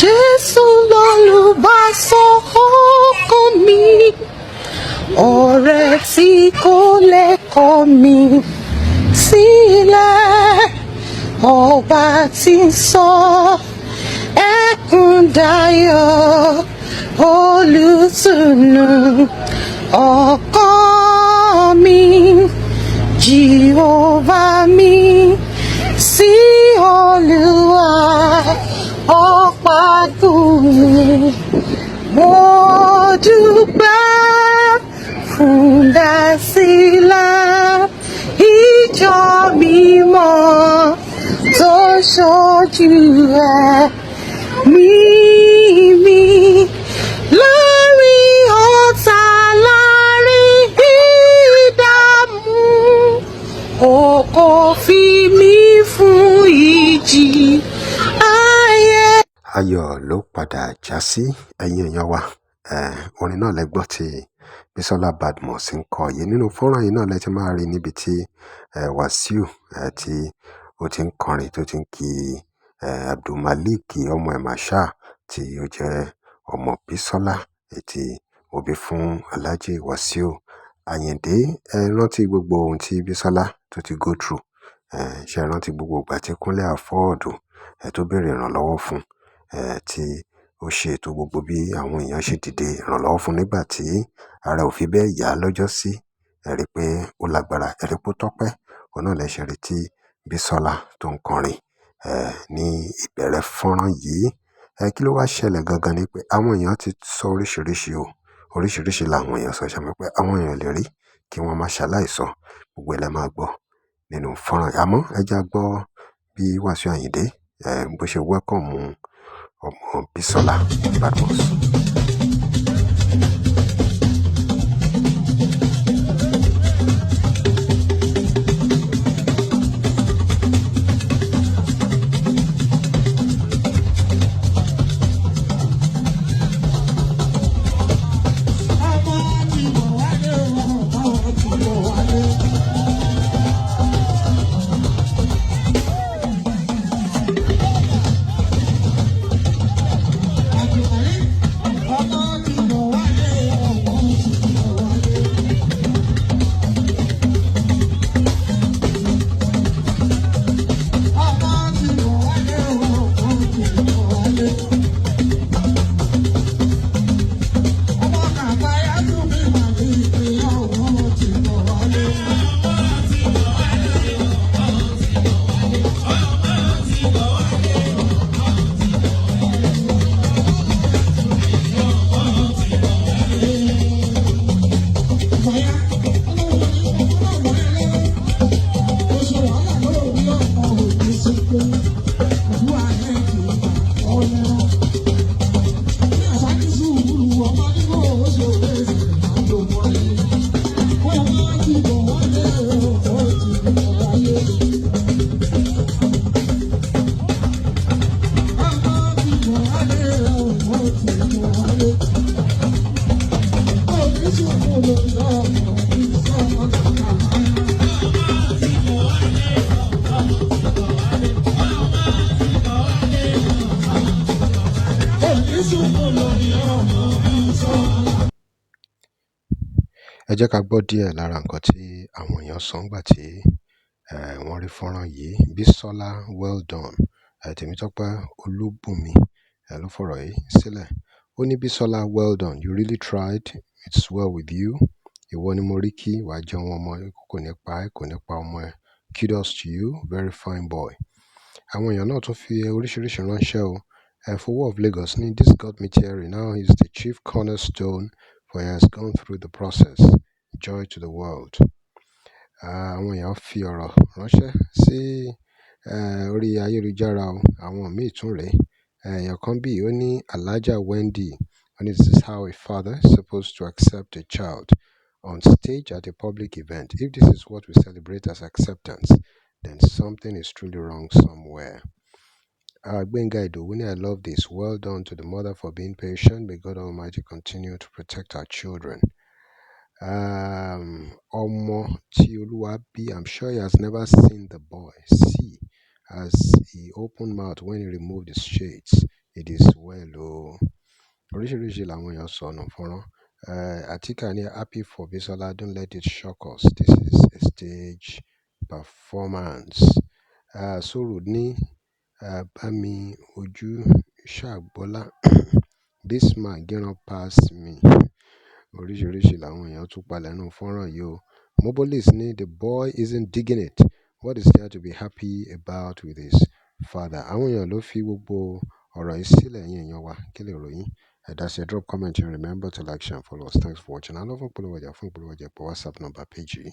Jésù lolùbásọ ọkàn mi, ọ̀rẹ́ tí kò lè kọ̀ mí sílẹ̀, ọba tí ń sọ ẹkún dayọ̀, olùtùnú ọkàn mi, Jehovah mi, sí Olúwa ọ̀págùn mi. Mo dúpẹ́ fún dásílẹ̀ ìjọ mímọ́ tó ṣojú ẹ̀mí lórí ọ̀tá láàrin ìdààmú. O kò fi mí fún ìjì ayé. Ayọ̀ ló padà já sí ẹ̀yin èèyàn wa. Orin náà lẹ́gbọ́ tí Bisola Badmus ń kọ yìí. Nínú fọ́nrán yìí náà lẹ ti máa rí níbi tí Wasiu tí ó ti ń kọrin tó ti ń kí Abdulmalik ọmọ Emasha tí ó jẹ́ ọmọ Bisola tí ó bí fún Alhaji Wasiu Ayinde. Rántí gbogbo ohun tí Bisola tó ti go through. Ṣe rántí gbogbo ìgbà tí Kúnlé Afọ́ọ̀dù tó béèrè ìrànlọ́wọ́ fún tí ó ṣe ètò gbogbo bí àwọn èèyàn ṣe dìde ìrànlọ́wọ́ fún nígbà tí ara ò fi bẹ́ẹ̀ yá lọ́jọ́ sí. Ẹ rí pé ó lágbára, ẹ rí pé ó tọ́pẹ́. Òun náà lẹ ṣe rí tí Bisola tó ń kọrin ní ìbẹ̀rẹ̀ fọ́nrán yìí. Kí ló wá ṣẹlẹ̀ gangan ni pé àwọn èèyàn ti sọ oríṣiríṣi oríṣiríṣi làwọn èèyàn sọ. Ṣe mọ̀ pé àwọn èèyàn lè rí kí wọ́n má ṣaláìsọ. Gbogbo ẹ̀ lẹ máa gbọ́ nínú fọ́nrán yìí. Àmọ́ ẹ já gbọ́ bí Wasiu Ayinde bó ṣe wẹ́kọ̀mù ọmọ Bisola Badmus. Ẹ jẹ́ ká gbọ́ díẹ̀ lára nǹkan tí àwọn èèyàn sọ nígbà tí wọ́n rí fọ́nrán yìí. Bisola, well done. Tèmítọ́pẹ́ Olúbùnmi ló fọ̀rọ̀ yìí sílẹ̀. Ó ní Bisola, well done. You really tried. It's well with you. Ìwọ ni mo rí kí wàá jẹun ọmọ kò ní pa ẹ́, kò ní pa ọmọ ẹ̀. Kudos to you. Very fine boy. Àwọn èèyàn náà tún fi oríṣiríṣi ránṣẹ́ o. Fowo of Lagos ní this got me teary. Now he's the chief cornerstone for he has gone through the process. Joy to the world. Àwọn èèyàn fi ọ̀rọ̀ ránṣẹ́ sí orí ayélujára o. Àwọn míì tún rèé. Èèyàn kan bí ó ní Alhaja Wendy. And this is how a father is supposed to accept a child on stage at a public event. If this is what we celebrate as acceptance, then something is truly wrong somewhere. Gbenga Idowuni, I love this. Well done to the mother for being patient. May God Almighty continue to protect our children. Omo Tioluwabi, I'm sure he has never seen the boy. See, as he opened mouth when he removed his shades. it is well o. Oríṣiríṣi làwọn èèyàn sọnù fọ́nrán. Atika ní happy for Bisola, don't let it shock us, this is a stage performance. Soro ní bámi ojú ṣàgbọ́lá this man gíran pass me. Oríṣiríṣi làwọn èèyàn tún palẹ̀ nínú fọ́nrán yìí o. Mobolis ní the boy isn't digging it, what is there to be happy about with his father? Àwọn èèyàn ló fi gbogbo ọ̀rọ̀ yìí sílẹ̀, yín èèyàn wa kí lè ròyìn. That's a drop comment and remember to like, share and follow us. Thanks for watching. I love fún polówó ọjà pé WhatsApp number page yìí.